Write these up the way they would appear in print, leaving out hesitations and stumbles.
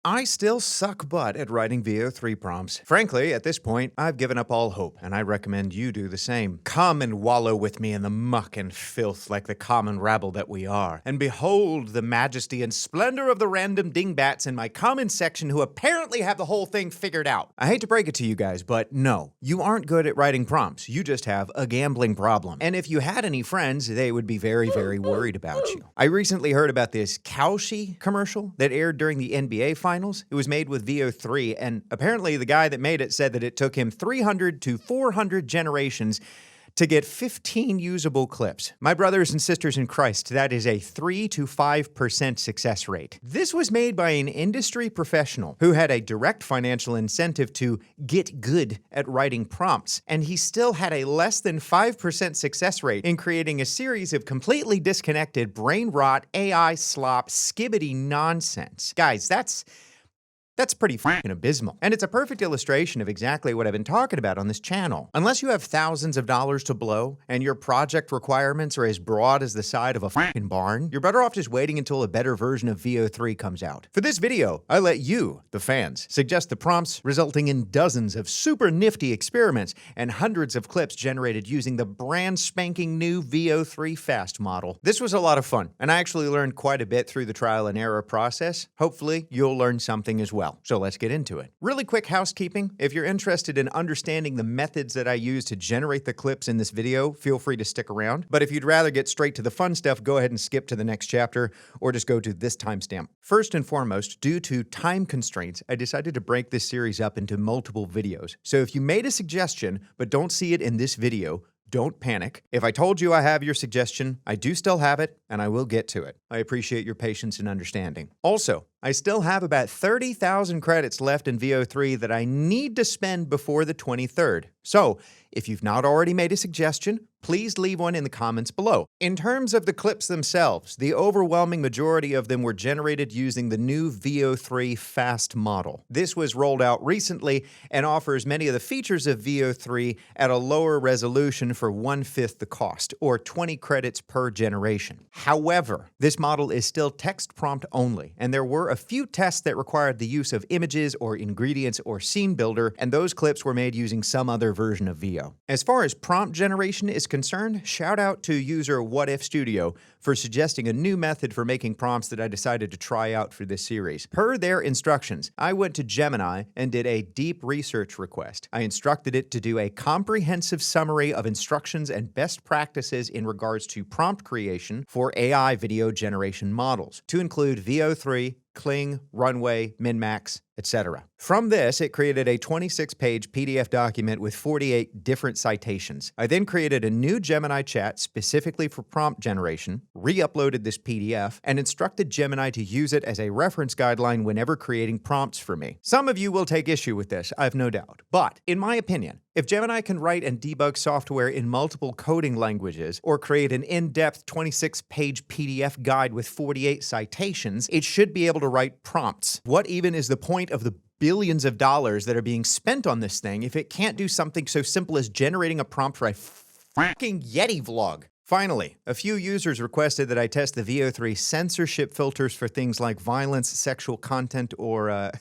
I still suck butt at writing VO3 prompts. Frankly, at this point, I've given up all hope, and I recommend you do the same. Come and wallow with me in the muck and filth like the common rabble that we are, and behold the majesty and splendor of the random dingbats in my comment section who apparently have the whole thing figured out. I hate to break it to you guys, but no, you aren't good at writing prompts. You just have a gambling problem. And if you had any friends, they would be very, very worried about you. I recently heard about this Kalshi commercial that aired during the NBA Finals. It was made with VO3, and apparently the guy that made it said that it took him 300 to 400 generations to get 15 usable clips. My brothers and sisters in Christ, that is a 3 to 5% success rate. This was made by an industry professional who had a direct financial incentive to get good at writing prompts, and he still had a less than 5% success rate in creating a series of completely disconnected brain rot, AI slop, skibbity nonsense. Guys, that's pretty fucking abysmal. And it's a perfect illustration of exactly what I've been talking about on this channel. Unless you have thousands of dollars to blow and your project requirements are as broad as the side of a fucking barn, you're better off just waiting until a better version of VO3 comes out. For this video, I let you, the fans, suggest the prompts, resulting in dozens of super nifty experiments and hundreds of clips generated using the brand spanking new VO3 Fast model. This was a lot of fun, and I actually learned quite a bit through the trial and error process. Hopefully, you'll learn something as well. So let's get into it. Really quick housekeeping. If you're interested in understanding the methods that I use to generate the clips in this video, feel free to stick around. But if you'd rather get straight to the fun stuff, go ahead and skip to the next chapter or just go to this timestamp. First and foremost, due to time constraints, I decided to break this series up into multiple videos. So if you made a suggestion but don't see it in this video, don't panic. If I told you I have your suggestion, I do still have it, and I will get to it. I appreciate your patience and understanding. Also, I still have about 30,000 credits left in VO3 that I need to spend before the 23rd. So, if you've not already made a suggestion, please leave one in the comments below. In terms of the clips themselves, the overwhelming majority of them were generated using the new VO3 Fast model. This was rolled out recently and offers many of the features of VO3 at a lower resolution for 1/5 the cost, or 20 credits per generation. However, this model is still text prompt only, and there were a few tests that required the use of images or ingredients or scene builder, and those clips were made using some other version of VO. As far as prompt generation is concerned, shout out to user What If Studio for suggesting a new method for making prompts that I decided to try out for this series. Per their instructions, I went to Gemini and did a deep research request. I instructed it to do a comprehensive summary of instructions and best practices in regards to prompt creation for AI video generation models, to include VO3, Kling, Runway, Minmax, etc. From this, it created a 26-page PDF document with 48 different citations. I then created a new Gemini chat specifically for prompt generation, re-uploaded this PDF, and instructed Gemini to use it as a reference guideline whenever creating prompts for me. Some of you will take issue with this, I've no doubt. But, in my opinion, if Gemini can write and debug software in multiple coding languages, or create an in-depth 26-page PDF guide with 48 citations, it should be able to write prompts. What even is the point of the billions of dollars that are being spent on this thing if it can't do something so simple as generating a prompt for a fucking Yeti vlog? Finally, a few users requested that I test the VO3 censorship filters for things like violence, sexual content, or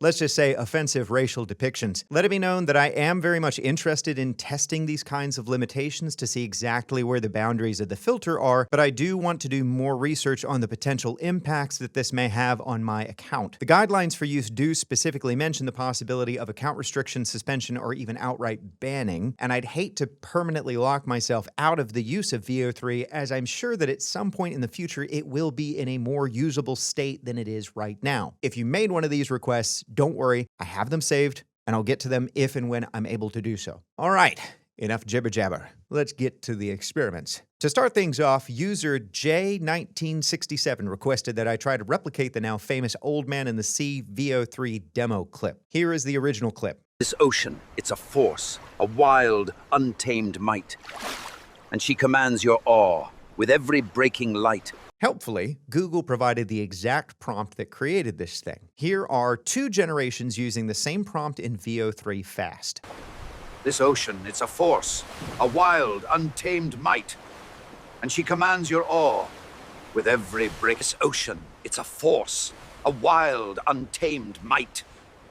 let's just say offensive racial depictions. Let it be known that I am very much interested in testing these kinds of limitations to see exactly where the boundaries of the filter are, but I do want to do more research on the potential impacts that this may have on my account. The guidelines for use do specifically mention the possibility of account restriction, suspension, or even outright banning, and I'd hate to permanently lock myself out of the use of VO3, as I'm sure that at some point in the future it will be in a more usable state than it is right now. If you made one of these requests, don't worry, I have them saved, and I'll get to them if and when I'm able to do so. All right, enough jibber jabber. Let's get to the experiments. To start things off, user J1967 requested that I try to replicate the now famous Old Man in the Sea VO3 demo clip. Here is the original clip. This ocean, it's a force, a wild, untamed might. And she commands your awe with every breaking light. Helpfully, Google provided the exact prompt that created this thing. Here are 2 generations using the same prompt in VO3 Fast. This ocean, it's a force, a wild, untamed might. And she commands your awe with every break. This ocean, it's a force, a wild, untamed might.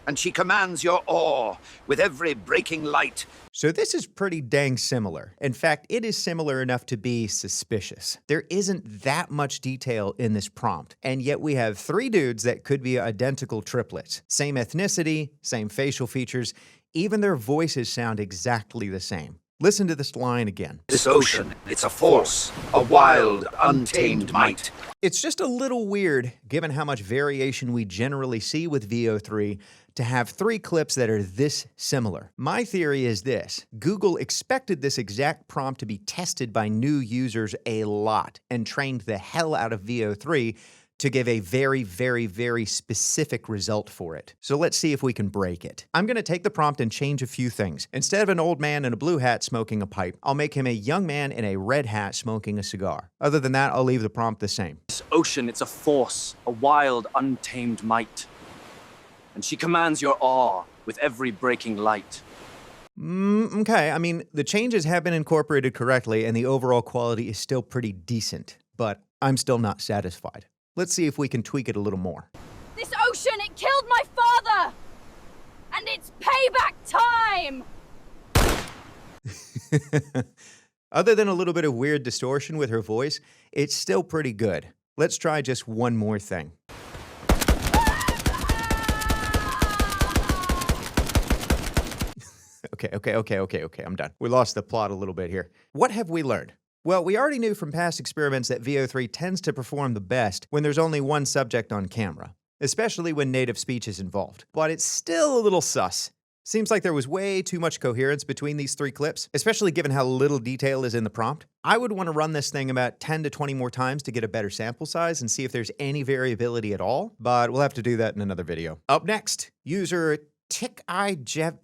And she commands your awe with every breaking light. So this is pretty dang similar. In fact, it is similar enough to be suspicious. There isn't that much detail in this prompt, and yet we have three dudes that could be identical triplets. Same ethnicity, same facial features, even their voices sound exactly the same. Listen to this line again. This ocean, it's a force, a wild, untamed might. It's just a little weird, given how much variation we generally see with VO3, to have three clips that are this similar. My theory is this: Google expected this exact prompt to be tested by new users a lot and trained the hell out of VO3 to give a very, very, very specific result for it. So let's see if we can break it. I'm gonna take the prompt and change a few things. Instead of an old man in a blue hat smoking a pipe, I'll make him a young man in a red hat smoking a cigar. Other than that, I'll leave the prompt the same. This ocean, it's a force, a wild, untamed might. And she commands your awe with every breaking light. Okay, I mean, the changes have been incorporated correctly and the overall quality is still pretty decent, but I'm still not satisfied. Let's see if we can tweak it a little more. This ocean, it killed my father! And it's payback time! Other than a little bit of weird distortion with her voice, it's still pretty good. Let's try just one more thing. Okay, I'm done. We lost the plot a little bit here. What have we learned? Well, we already knew from past experiments that VO3 tends to perform the best when there's only one subject on camera, especially when native speech is involved. But it's still a little sus. Seems like there was way too much coherence between these three clips, especially given how little detail is in the prompt. I would want to run this thing about 10 to 20 more times to get a better sample size and see if there's any variability at all, but we'll have to do that in another video. Up next, user Tikajevish.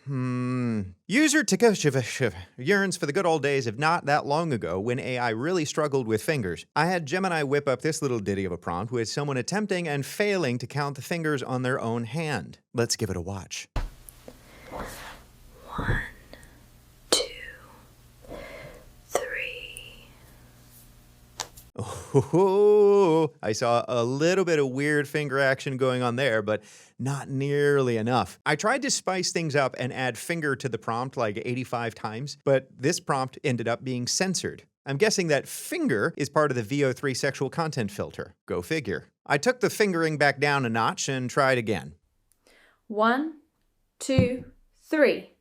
User Tikajevish yearns for the good old days of not that long ago when AI really struggled with fingers. I had Gemini whip up this little ditty of a prompt with someone attempting and failing to count the fingers on their own hand. Let's give it a watch. 1, 2, 3. Oh, I saw a little bit of weird finger action going on there, but not nearly enough. I tried to spice things up and add finger to the prompt like 85 times, but this prompt ended up being censored. I'm guessing that finger is part of the VO3 sexual content filter. Go figure. I took the fingering back down a notch and tried again. 1, 2, 3.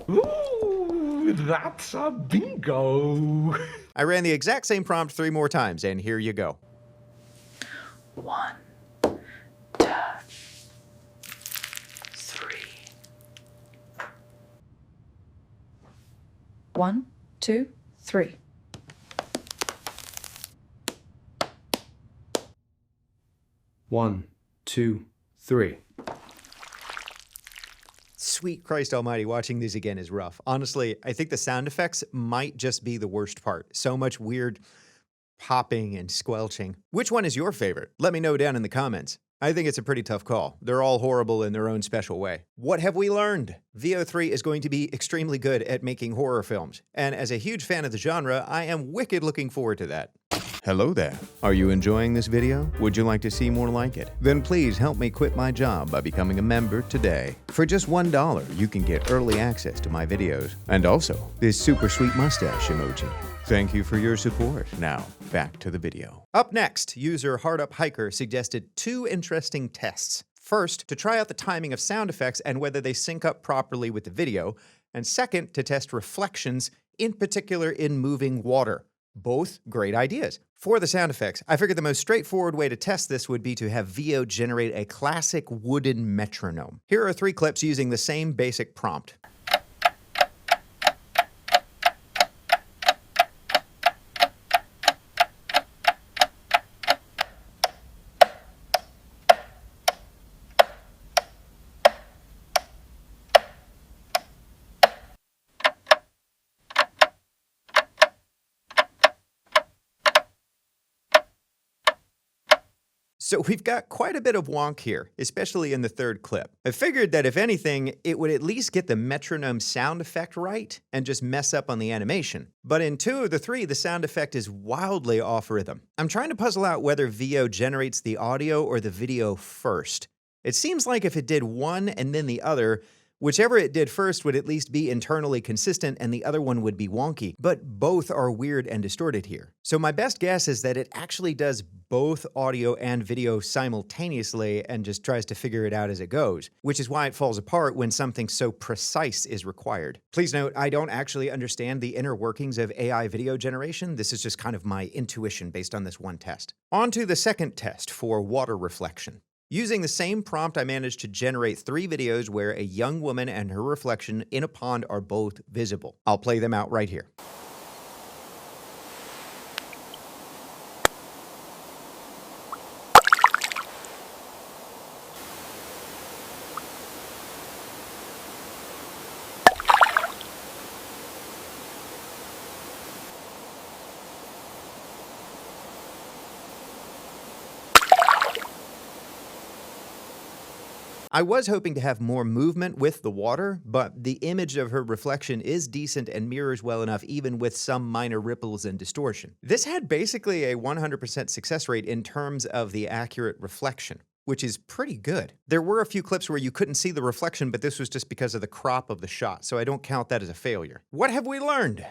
Ooh, that's a bingo. I ran the exact same prompt 3 more times, and here you go. 1, 2, 3. 1, 2, 3. One, two, three. Sweet Christ almighty, watching these again is rough. Honestly, I think the sound effects might just be the worst part. So much weird popping and squelching. Which one is your favorite? Let me know down in the comments. I think it's a pretty tough call. They're all horrible in their own special way. What have we learned? VO3 is going to be extremely good at making horror films. And as a huge fan of the genre, I am wicked looking forward to that. Hello there. Are you enjoying this video? Would you like to see more like it? Then please help me quit my job by becoming a member today. For just $1, you can get early access to my videos. And also, this super sweet mustache emoji. Thank you for your support. Now, back to the video. Up next, user Hardup Hiker suggested 2 interesting tests. First, to try out the timing of sound effects and whether they sync up properly with the video. And second, to test reflections, in particular in moving water. Both great ideas. For the sound effects, I figured the most straightforward way to test this would be to have VO generate a classic wooden metronome. Here are 3 clips using the same basic prompt. So we've got quite a bit of wonk here, especially in the third clip. I figured that if anything, it would at least get the metronome sound effect right and just mess up on the animation. But in 2 of the 3, the sound effect is wildly off rhythm. I'm trying to puzzle out whether VO generates the audio or the video first. It seems like if it did one and then the other, whichever it did first would at least be internally consistent and the other one would be wonky, but both are weird and distorted here. So my best guess is that it actually does both audio and video simultaneously and just tries to figure it out as it goes, which is why it falls apart when something so precise is required. Please note, I don't actually understand the inner workings of AI video generation. This is just kind of my intuition based on this one test. On to the second test for water reflection. Using the same prompt, I managed to generate 3 videos where a young woman and her reflection in a pond are both visible. I'll play them out right here. I was hoping to have more movement with the water, but the image of her reflection is decent and mirrors well enough even with some minor ripples and distortion. This had basically a 100% success rate in terms of the accurate reflection, which is pretty good. There were a few clips where you couldn't see the reflection, but this was just because of the crop of the shot, so I don't count that as a failure. What have we learned?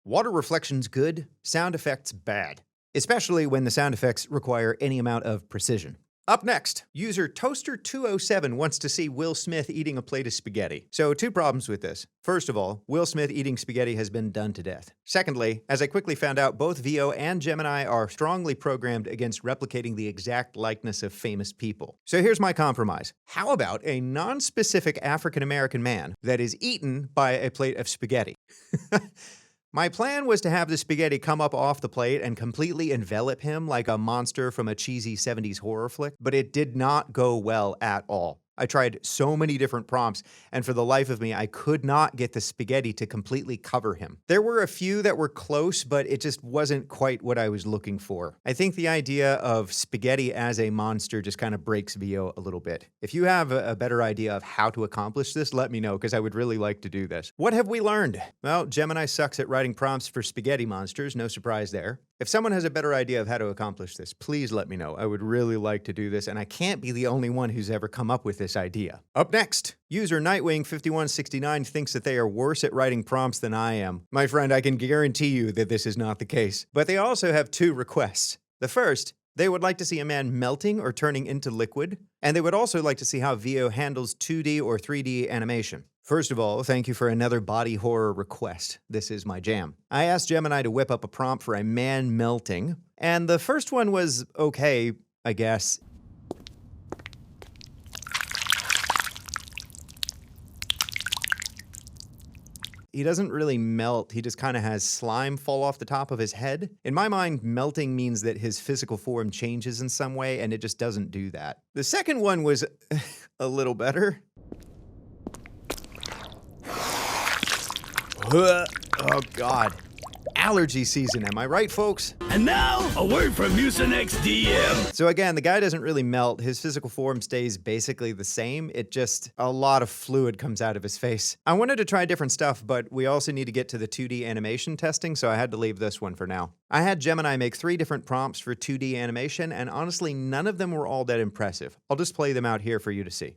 Water reflection's good, sound effects bad, especially when the sound effects require any amount of precision. Up next, user Toaster207 wants to see Will Smith eating a plate of spaghetti. So 2 problems with this. First of all, Will Smith eating spaghetti has been done to death. Secondly, as I quickly found out, both VO and Gemini are strongly programmed against replicating the exact likeness of famous people. So here's my compromise. How about a non-specific African-American man that is eaten by a plate of spaghetti? My plan was to have the spaghetti come up off the plate and completely envelop him like a monster from a cheesy 70s horror flick, but it did not go well at all. I tried so many different prompts, and for the life of me, I could not get the spaghetti to completely cover him. There were a few that were close, but it just wasn't quite what I was looking for. I think the idea of spaghetti as a monster just kind of breaks VO a little bit. If you have a better idea of how to accomplish this, let me know, because I would really like to do this. What have we learned? Well, Gemini sucks at writing prompts for spaghetti monsters, no surprise there. If someone has a better idea of how to accomplish this, please let me know. I would really like to do this, and I can't be the only one who's ever come up with this idea. Up next, user Nightwing5169 thinks that they are worse at writing prompts than I am. My friend, I can guarantee you that this is not the case. But they also have 2 requests. The first, they would like to see a man melting or turning into liquid, and they would also like to see how VO handles 2D or 3D animation. First of all, thank you for another body horror request. This is my jam. I asked Gemini to whip up a prompt for a man melting, and the first one was okay, I guess. He doesn't really melt, he just kind of has slime fall off the top of his head. In my mind, melting means that his physical form changes in some way, and it just doesn't do that. The second one was a little better. Oh God. Allergy season, am I right, folks? And now, a word from Mucinex DM. So again, the guy doesn't really melt. His physical form stays basically the same. It just, a lot of fluid comes out of his face. I wanted to try different stuff, but we also need to get to the 2D animation testing, so I had to leave this one for now. I had Gemini make 3 different prompts for 2D animation, and honestly, none of them were all that impressive. I'll just play them out here for you to see.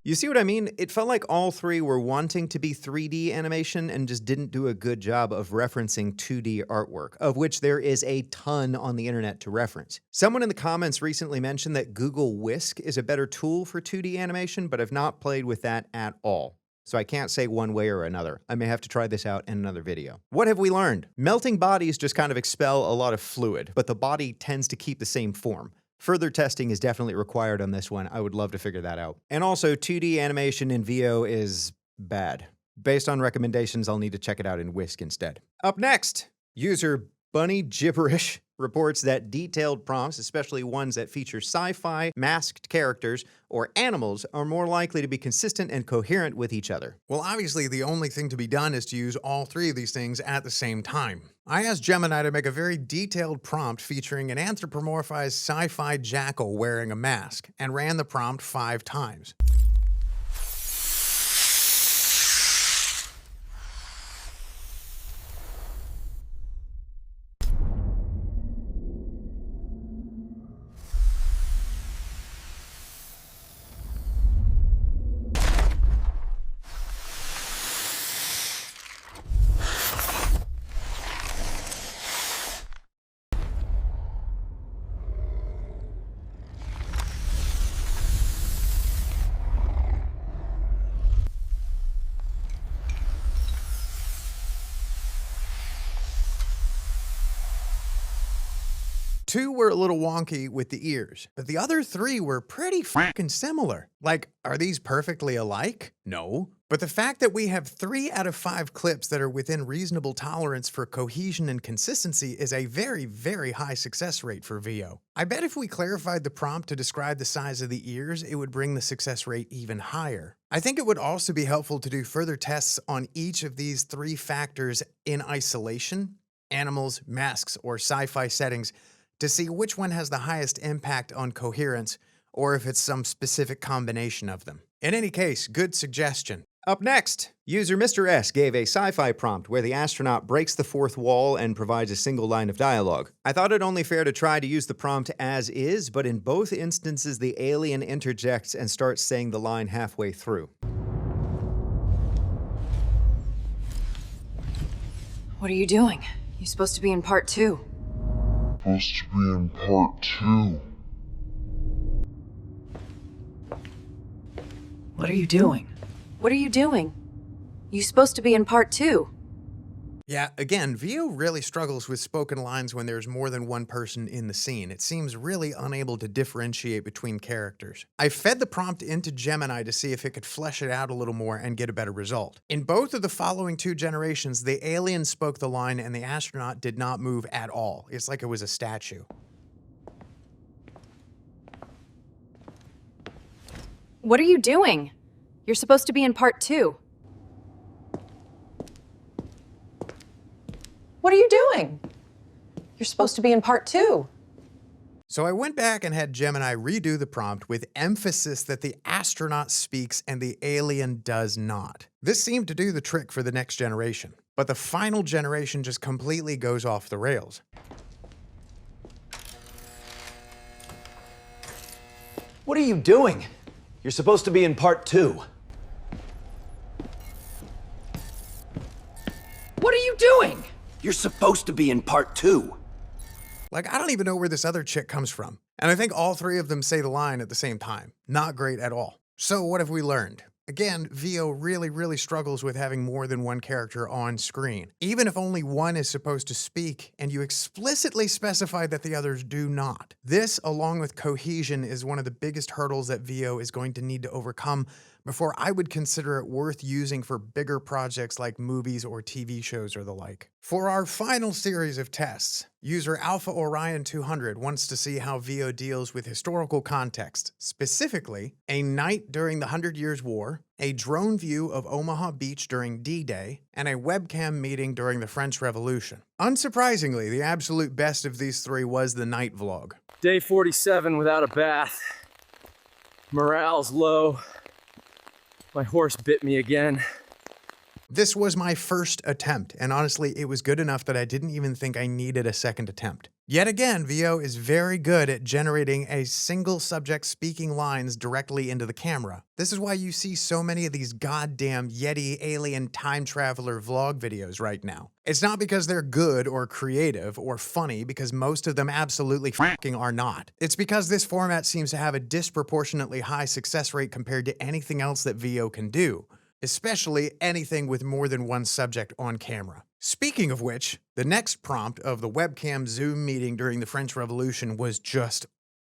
You see what I mean? It felt like all 3 were wanting to be 3D animation and just didn't do a good job of referencing 2D artwork, of which there is a ton on the internet to reference. Someone in the comments recently mentioned that Google Whisk is a better tool for 2D animation, but I've not played with that at all. So I can't say one way or another. I may have to try this out in another video. What have we learned? Melting bodies just kind of expel a lot of fluid, but the body tends to keep the same form. Further testing is definitely required on this one. I would love to figure that out. And also, 2D animation in VO is bad. Based on recommendations, I'll need to check it out in Whisk instead. Up next, user Bunny Gibberish reports that detailed prompts, especially ones that feature sci-fi, masked characters, or animals, are more likely to be consistent and coherent with each other. Well, obviously, the only thing to be done is to use all three of these things at the same time. I asked Gemini to make a very detailed prompt featuring an anthropomorphized sci-fi jackal wearing a mask, and ran the prompt 5 times. Two were a little wonky with the ears, but the other 3 were pretty fucking similar. Like, are these perfectly alike? No. But the fact that we have 3 out of 5 clips that are within reasonable tolerance for cohesion and consistency is a very, very high success rate for VO. I bet if we clarified the prompt to describe the size of the ears, it would bring the success rate even higher. I think it would also be helpful to do further tests on each of these 3 factors in isolation, animals, masks, or sci-fi settings, to see which one has the highest impact on coherence, or if it's some specific combination of them. In any case, good suggestion. Up next, user Mr. S gave a sci-fi prompt where the astronaut breaks the 4th wall and provides a single line of dialogue. I thought it only fair to try to use the prompt as is, but in both instances the alien interjects and starts saying the line halfway through. What are you doing? You're supposed to be in part 2. Supposed to be in part 2. What are you doing? What are you doing? You're supposed to be in part 2. Yeah, again, VO really struggles with spoken lines when there's more than one person in the scene. It seems really unable to differentiate between characters. I fed the prompt into Gemini to see if it could flesh it out a little more and get a better result. In both of the following 2 generations, the alien spoke the line and the astronaut did not move at all. It's like it was a statue. What are you doing? You're supposed to be in part 2. What are you doing? You're supposed to be in part 2. So I went back and had Gemini redo the prompt with emphasis that the astronaut speaks and the alien does not. This seemed to do the trick for the next generation, but the final generation just completely goes off the rails. What are you doing? You're supposed to be in part 2. What are you doing? You're supposed to be in part 2. Like, I don't even know where this other chick comes from. And I think all 3 of them say the line at the same time. Not great at all. So what have we learned? Again, VO really struggles with having more than one character on screen. Even if only one is supposed to speak, and you explicitly specify that the others do not. This, along with cohesion, is one of the biggest hurdles that VO is going to need to overcome before I would consider it worth using for bigger projects like movies or TV shows or the like. For our final series of tests, user Alpha Orion 200 wants to see how VO deals with historical context, specifically a night during the 100 Years' War, a drone view of Omaha Beach during D-Day, and a webcam meeting during the French Revolution. Unsurprisingly, the absolute best of these 3 was the night vlog. Day 47 without a bath. Morale's low. My horse bit me again. This was my first attempt, and honestly, it was good enough that I didn't even think I needed a second attempt. Yet again, VO is very good at generating a single subject speaking lines directly into the camera. This is why you see so many of these goddamn Yeti alien time traveler vlog videos right now. It's not because they're good or creative or funny, because most of them absolutely fucking are not. It's because this format seems to have a disproportionately high success rate compared to anything else that VO can do, especially anything with more than one subject on camera. Speaking of which, the next prompt of the webcam Zoom meeting during the French Revolution was just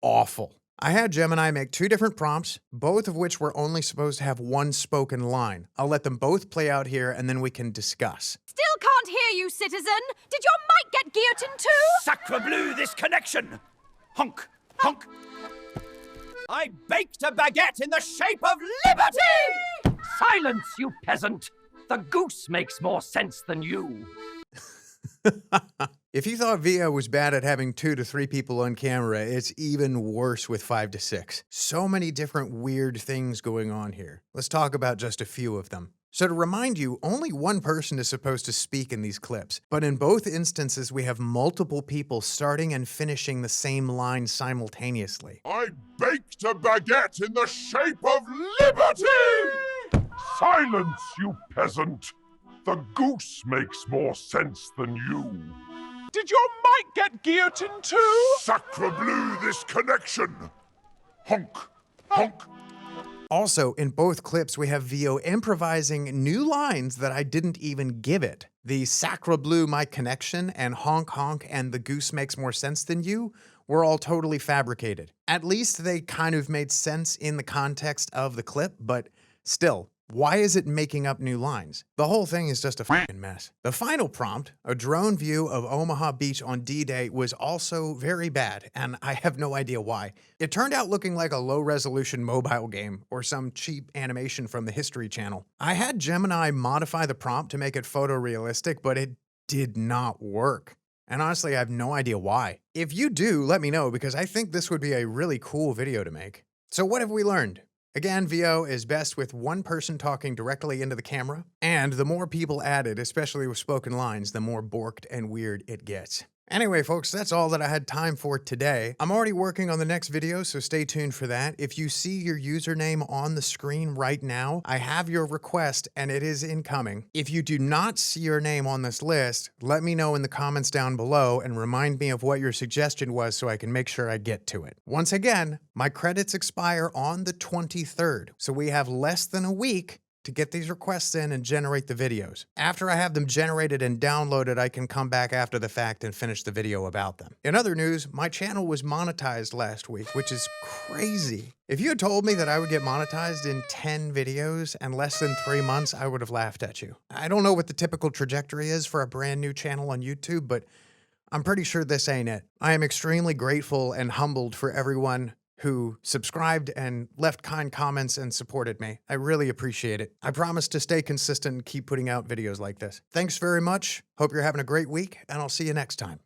awful. I had Gemini make 2 different prompts, both of which were only supposed to have 1 spoken line. I'll let them both play out here and then we can discuss. Still can't hear you, citizen! Did your mic get guillotined too? Sacre bleu, this connection! Honk, honk. I baked a baguette in the shape of liberty! Silence, you peasant! The goose makes more sense than you. If you thought VO was bad at having 2 to 3 people on camera, it's even worse with 5 to 6. So many different weird things going on here. Let's talk about just a few of them. So to remind you, only one person is supposed to speak in these clips, but in both instances we have multiple people starting and finishing the same line simultaneously. I baked a baguette in the shape of liberty! Silence, you peasant! The goose makes more sense than you. Did your mic get guillotined too? Sacre bleu, this connection! Honk, honk. Also, in both clips, we have VO improvising new lines that I didn't even give it. The sacre bleu, my connection, and honk honk and the goose makes more sense than you were all totally fabricated. At least they kind of made sense in the context of the clip, but still, why is it making up new lines? The whole thing is just a f***ing mess. The final prompt, a drone view of Omaha Beach on D-Day, was also very bad, and I have no idea why. It turned out looking like a low-resolution mobile game or some cheap animation from the History Channel. I had Gemini modify the prompt to make it photorealistic, but it did not work. And honestly, I have no idea why. If you do, let me know, because I think this would be a really cool video to make. So what have we learned? Again, VO is best with one person talking directly into the camera, and the more people added, especially with spoken lines, the more borked and weird it gets. Anyway, folks, that's all that I had time for today. I'm already working on the next video, so stay tuned for that. If you see your username on the screen right now, I have your request and it is incoming. If you do not see your name on this list, let me know in the comments down below and remind me of what your suggestion was so I can make sure I get to it. Once again, my credits expire on the 23rd, so we have less than a week to get these requests in and generate the videos. After I have them generated and downloaded, I can come back after the fact and finish the video about them. In other news, my channel was monetized last week, which is crazy. If you had told me that I would get monetized in 10 videos and less than 3 months, I would have laughed at you. I don't know what the typical trajectory is for a brand new channel on YouTube, but I'm pretty sure this ain't it. I am extremely grateful and humbled for everyone who subscribed and left kind comments and supported me. I really appreciate it. I promise to stay consistent and keep putting out videos like this. Thanks very much. Hope you're having a great week, and I'll see you next time.